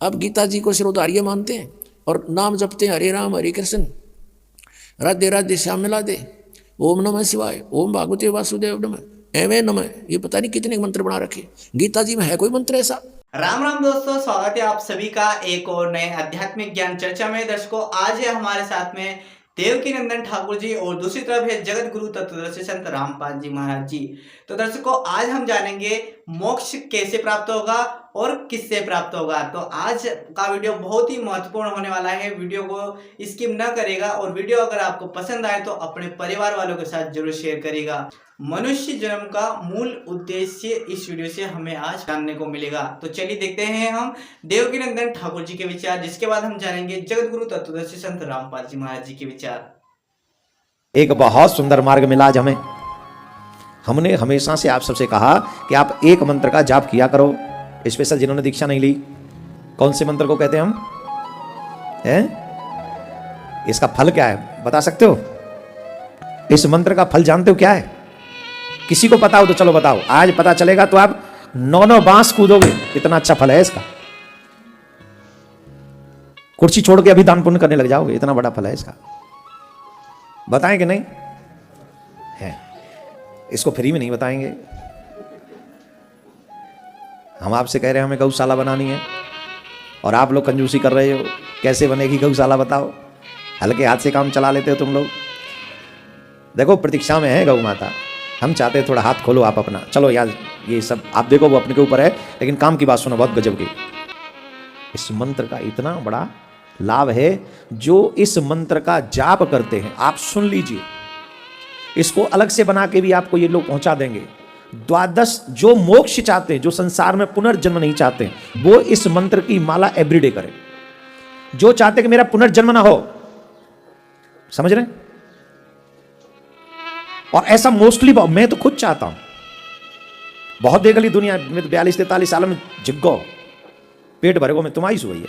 अब गीता जी को सिरोधार्य मानते हैं और नाम जपते हैं हरे राम हरे कृष्ण, राधे राधे श्याम मिला दे, ओम नमः शिवाय, ओम भागवते वासुदेव नमः, एवं नमः, ये पता नहीं कितने मंत्र बना रखे। गीता जी में है कोई मंत्र ऐसा? राम राम दोस्तों, स्वागत है आप सभी का एक और नए आध्यात्मिक ज्ञान चर्चा में। दर्शकों, आज है हमारे साथ में देवकी नंदन ठाकुर जी और दूसरी तरफ है जगत गुरु तत्वदर्शी संत रामपाल जी महाराज जी। तो दर्शकों, आज हम जानेंगे मोक्ष कैसे प्राप्त होगा और किससे प्राप्त होगा। तो आज का वीडियो बहुत ही महत्वपूर्ण होने वाला है, वीडियो को स्किप न करेगा और वीडियो अगर आपको पसंद आए तो अपने परिवार वालों के साथ जरूर शेयर करेगा। मनुष्य जन्म का मूल उद्देश्य इस वीडियो से हमें आज जानने को मिलेगा। तो चलिए देखते हैं हम देवकी नंदन ठाकुर जी के विचार, जिसके बाद हम जानेंगे जगत गुरु तत्वदर्शी संत रामपाल जी महाराज जी के विचार। एक बहुत सुंदर मार्ग मिला आज हमें। हमने हमेशा से आप सबसे कहा कि आप एक मंत्र का जाप किया करो। स्पेशल जिन्होंने दीक्षा नहीं ली, कौन से मंत्र को कहते हैं हम? इसका फल क्या है बता सकते हो? इस मंत्र का फल जानते हो क्या है? किसी को पता हो तो चलो बताओ। आज पता चलेगा तो आप 9 बांस कूदोगे, इतना अच्छा फल है इसका। कुर्सी छोड़ के अभी दान पुण्य करने लग जाओगे, इतना बड़ा फल है इसका। बताएं कि नहीं है? इसको फ्री में नहीं बताएंगे। हम आपसे कह रहे हैं हमें गौशाला बनानी है और आप लोग कंजूसी कर रहे हो। कैसे बनेगी गौशाला बताओ? हल्के हाथ से काम चला लेते हो तुम लोग। देखो, प्रतीक्षा में है गौ माता। हम चाहते हैं थोड़ा हाथ खोलो आप अपना। चलो यार, ये सब आप देखो, वो अपने के ऊपर है, लेकिन काम की बात सुनो, बहुत गजब की। इस मंत्र का इतना बड़ा लाभ है। जो इस मंत्र का जाप करते हैं, आप सुन लीजिए, इसको अलग से बना के भी आपको ये लोग पहुंचा देंगे। 12 जो मोक्ष चाहते हैं, जो संसार में पुनर्जन्म नहीं चाहते, वो इस मंत्र की माला एवरीडे करें। जो चाहते कि मेरा पुनर्जन्म ना हो, समझ रहे हैं? और ऐसा मोस्टली मैं तो खुद चाहता हूं। बहुत देख ली दुनिया में, तो 42-43 साल में जिग्गो पेट भरे को मैं तुम्हारी सुई है।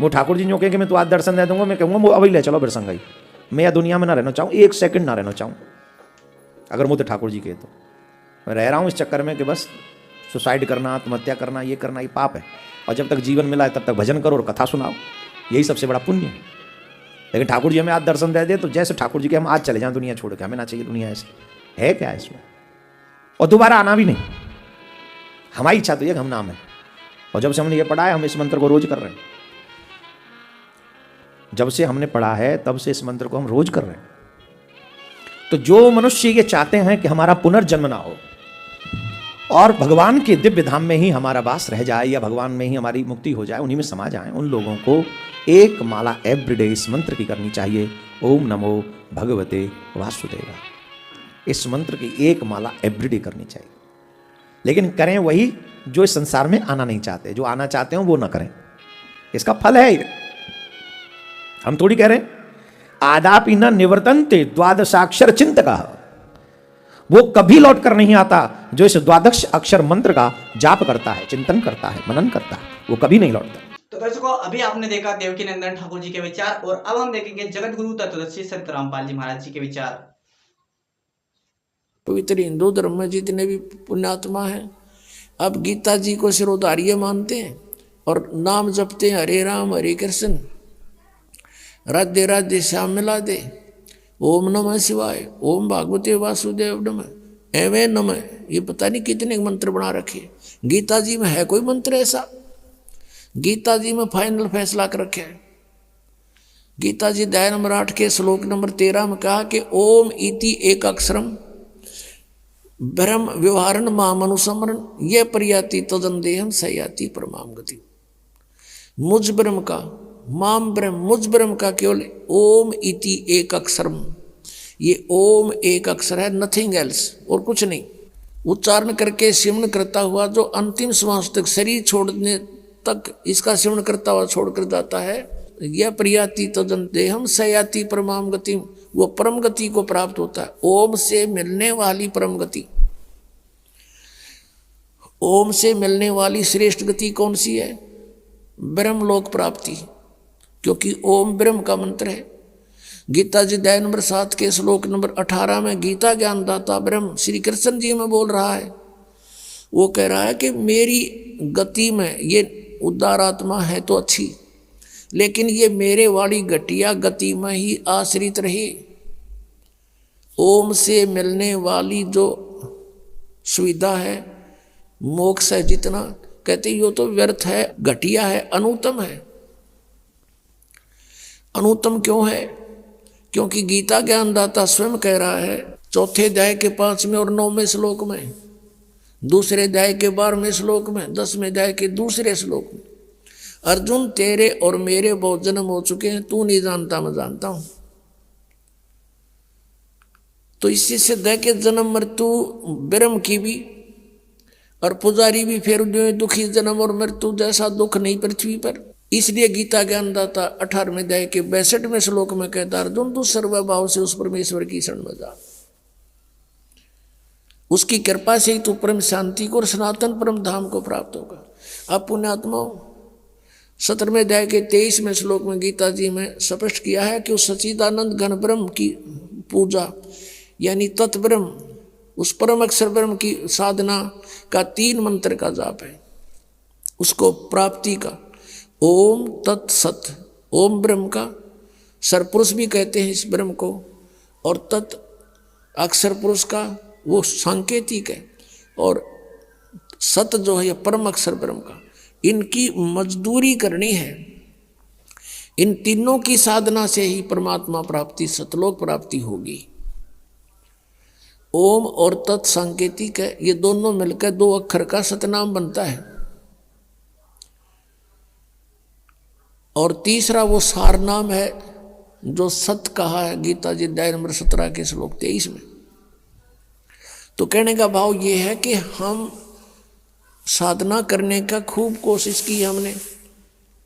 वो ठाकुर जी जो कहें कि मैं तो आज दर्शन दे दूंगा, मैं कहूंगा वो अभी ले चलो फिर संग। मैं या दुनिया में ना रहना चाहूँ, एक सेकंड ना रहना चाहूँ। अगर मुझे ठाकुर जी कहे तो मैं रह रहा हूँ इस चक्कर में कि बस सुसाइड करना, आत्महत्या करना, ये करना, ये पाप है। और जब तक जीवन मिला है तब तक भजन करो और कथा सुनाओ, यही सबसे बड़ा पुण्य है। लेकिन ठाकुर जी हमें आज दर्शन दे दे तो जैसे ठाकुर जी के हम आज चले जाएं दुनिया छोड़ के, हमें ना चाहिए दुनिया। ऐसे है क्या इसमें? और दोबारा आना भी नहीं। हमारी इच्छा तो ये हम नाम है। और जब से हमने ये पढ़ा है, हम इस मंत्र को रोज कर रहे हैं। जब से हमने पढ़ा है तब से इस मंत्र को हम रोज कर रहे हैं। तो जो मनुष्य ये चाहते हैं कि हमारा पुनर्जन्म ना हो और भगवान के दिव्य धाम में ही हमारा वास रह जाए या भगवान में ही हमारी मुक्ति हो जाए, उन्हीं में समा जाए, उन लोगों को एक माला एवरीडे इस मंत्र की करनी चाहिए। ओम नमो भगवते वासुदेवा। इस मंत्र की एक माला एवरीडे करनी चाहिए। लेकिन करें वही जो इस संसार में आना नहीं चाहते। जो आना चाहते हो वो ना करें। इसका फल है। हम थोड़ी कह रहे हैं आदापि न निवर्तन्ते द्वादशाक्षर चिंतका। वो कभी लौट कर नहीं आता जो इस 12 अक्षर मंत्र का जाप करता है, चिंतन करता है, मनन करता है, वो कभी नहीं लौटता। तो दर्शकों, अभी आपने देखा देवकी नंदन ठाकुर जी के विचार और अब हम देखेंगे जगत गुरु तत्वदर्शी संत रामपाल जी महाराज जी के विचार। पवित्र हिंदू धर्म में जितने भी पुण्यात्मा हैं, अब गीता जी को सिरोधार्य मानते हैं और नाम जपते हैं हरे राम हरे कृष्ण, राधे राधे श्याम मिला दे, ओम नमः शिवाय, ओम भागवते वासुदेव नमः, एवं नमः, ये पता नहीं कितने मंत्र बना रखे। गीता जी में है कोई मंत्र ऐसा? गीता जी में फाइनल फैसला कर रखे है। गीता जी अध्याय नंबर 8 के श्लोक नंबर 13 में कहा कि ओम इति एक अक्षरम ब्रह्म व्यवहारण मामनुसमरण ये प्रयाति तदंदेहम सयाति परमाम गति। मुझ ब्रह्म का, माम ब्रह्म, मुझ ब्रह्म का केवल ओम इति एक अक्षरम, ये ओम एक अक्षर है, नथिंग एल्स, और कुछ नहीं। उच्चारण करके सिमरण करता हुआ जो अंतिम श्वास तक, शरीर छोड़ने तक इसका सिमरण करता हुआ छोड़कर जाता है, यह प्रयाति तदंतेहम सयाति परमाम गति, वो परम गति को प्राप्त होता है। ओम से मिलने वाली परम गति, ओम से मिलने वाली श्रेष्ठ गति कौन सी है? ब्रह्मलोक प्राप्ति। क्योंकि ओम ब्रह्म का मंत्र है। गीता जी अध्याय नंबर 7 के श्लोक नंबर 18 में गीता ज्ञानदाता ब्रह्म श्री कृष्ण जी में बोल रहा है। वो कह रहा है कि मेरी गति में ये उदार आत्मा है तो अच्छी, लेकिन ये मेरे वाली घटिया गति में ही आश्रित रही। ओम से मिलने वाली जो सुविधा है, मोक्ष है, जितना कहते यो तो व्यर्थ है, घटिया है, अनुत्तम है। अनुत्तम क्यों है? क्योंकि गीता ज्ञानदाता स्वयं कह रहा है चौथे अध्याय के 5वें और 9वें श्लोक में, दूसरे अध्याय के 12वें श्लोक में, 10वें अध्याय के दूसरे श्लोक में, अर्जुन तेरे और मेरे बहुत जन्म हो चुके हैं, तू नहीं जानता मैं जानता हूं। तो इससे सिद्ध है कि जन्म मृत्यु ब्रह्म की भी और पुजारी भी फिर दुखी जन्म और मृत्यु जैसा दुख नहीं पृथ्वी पर। इसलिए गीता ज्ञानदाता 18वें अध्याय के 62वें श्लोक में कहता अर्जुन तू सर्वभाव से उस परमेश्वर की शरण में जा, उसकी कृपा से ही तू परम शांति को और सनातन परम धाम को प्राप्त होगा। अब पुण्यात्माओं 17वें अध्याय के 23वें श्लोक में गीता जी में स्पष्ट किया है कि उस सच्चिदानंद घन ब्रह्म की पूजा यानी तत्ब्रह्म, उस परम अक्षर ब्रह्म की साधना का 3 मंत्र का जाप है, उसको प्राप्ति का ओम तत्सत, ओम ब्रह्म का सरपुरुष भी कहते हैं इस ब्रह्म को, और तत् अक्षर पुरुष का वो सांकेतिक है, और सत जो है परम अक्षर ब्रह्म का। इनकी मजदूरी करनी है। इन तीनों की साधना से ही परमात्मा प्राप्ति, सतलोक प्राप्ति होगी। ओम और तत् सांकेतिक है, ये दोनों मिलकर 2 अक्षर का सतनाम बनता है। और तीसरा वो सार नाम है जो सत कहा है गीता जी अध्याय नंबर 17 के श्लोक 23 में। तो कहने का भाव ये है कि हम साधना करने का खूब कोशिश की हमने,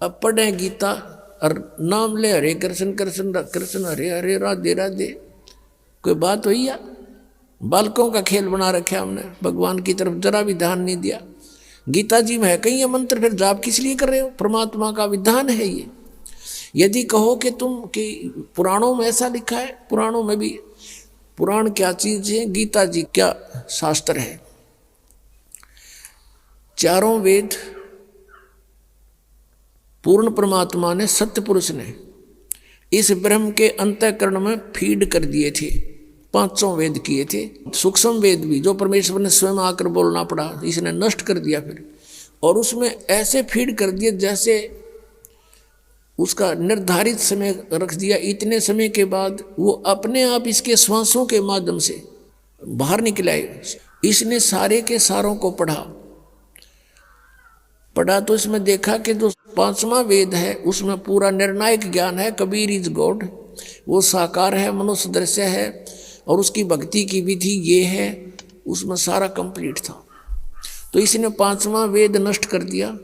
अब पढ़े गीता और नाम ले हरे कृष्ण कृष्ण कृष्ण हरे हरे राधे राधे, कोई बात हुई या? बालकों का खेल बना रखा हमने, भगवान की तरफ जरा भी ध्यान नहीं दिया। गीता जी में है कहीं ये मंत्र, फिर जाप किस लिए कर रहे हो? परमात्मा का विधान है ये। यदि कहो कि तुम कि पुराणों में ऐसा लिखा है, पुराणों में भी, पुराण क्या चीज है, गीता जी क्या शास्त्र है। चारों वेद पूर्ण परमात्मा ने, सत्य पुरुष ने इस ब्रह्म के अंतःकरण में फीड कर दिए थे। 5 वेद किए थे, सूक्ष्म वेद भी जो परमेश्वर ने स्वयं आकर बोलना पड़ा, इसने नष्ट कर दिया फिर, और उसमें ऐसे फीड कर दिए जैसे उसका निर्धारित समय रख दिया। इतने समय के बाद वो अपने आप इसके श्वासों के माध्यम से बाहर निकल आए। इसने सारे के सारों को पढ़ा तो इसमें देखा कि जो 5वां वेद है उसमें पूरा निर्णायक ज्ञान है, कबीर इज गॉड, वो साकार है, मनुष्य दृश्य है, और उसकी भक्ति की विधि ये है, उसमें सारा कंप्लीट था। तो इसने 5वां वेद नष्ट कर दिया।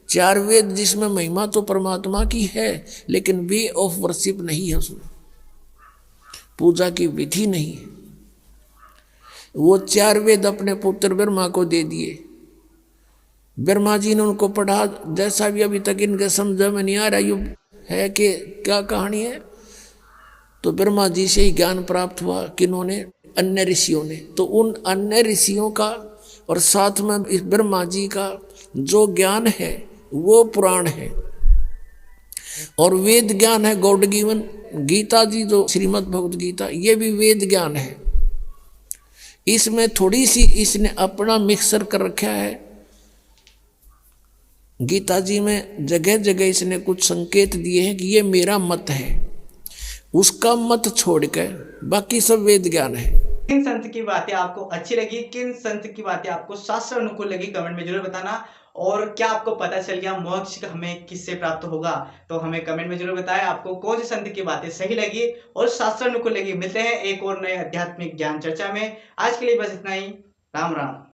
4 वेद जिसमें महिमा तो परमात्मा की है, लेकिन वे ऑफ वर्शिप नहीं है, उसमें पूजा की विधि नहीं है। वो 4 वेद अपने पुत्र ब्रह्मा को दे दिए। ब्रह्मा जी ने उनको पढ़ा, जैसा भी अभी तक इनके समझ में नहीं आ रहा ये है कि क्या कहानी है। तो ब्रह्मा जी से ही ज्ञान प्राप्त हुआ, किन्होंने? अन्य ऋषियों ने। तो उन अन्य ऋषियों का और साथ में इस ब्रह्मा जी का जो ज्ञान है वो पुराण है, और वेद ज्ञान है गॉड गिवन। गीता जी जो श्रीमद् भगवद गीता, ये भी वेद ज्ञान है। इसमें थोड़ी सी इसने अपना मिक्सर कर रखा है। गीता जी में जगह जगह इसने कुछ संकेत दिए हैं कि ये मेरा मत है, उसका मत छोड़कर बाकी सब वेद ज्ञान है। किन संत की बातें आपको अच्छी लगी, किन संत की बातें आपको शास्त्र अनुकूल लगी, कमेंट में जरूर बताना। और क्या आपको पता चल गया मोक्ष हमें किससे प्राप्त होगा, तो हमें कमेंट में जरूर बताएं आपको कौन सी संत की बातें सही लगी और शास्त्र अनुकूल लगी। मिलते हैं एक और नए आध्यात्मिक ज्ञान चर्चा में। आज के लिए बस इतना ही। राम राम।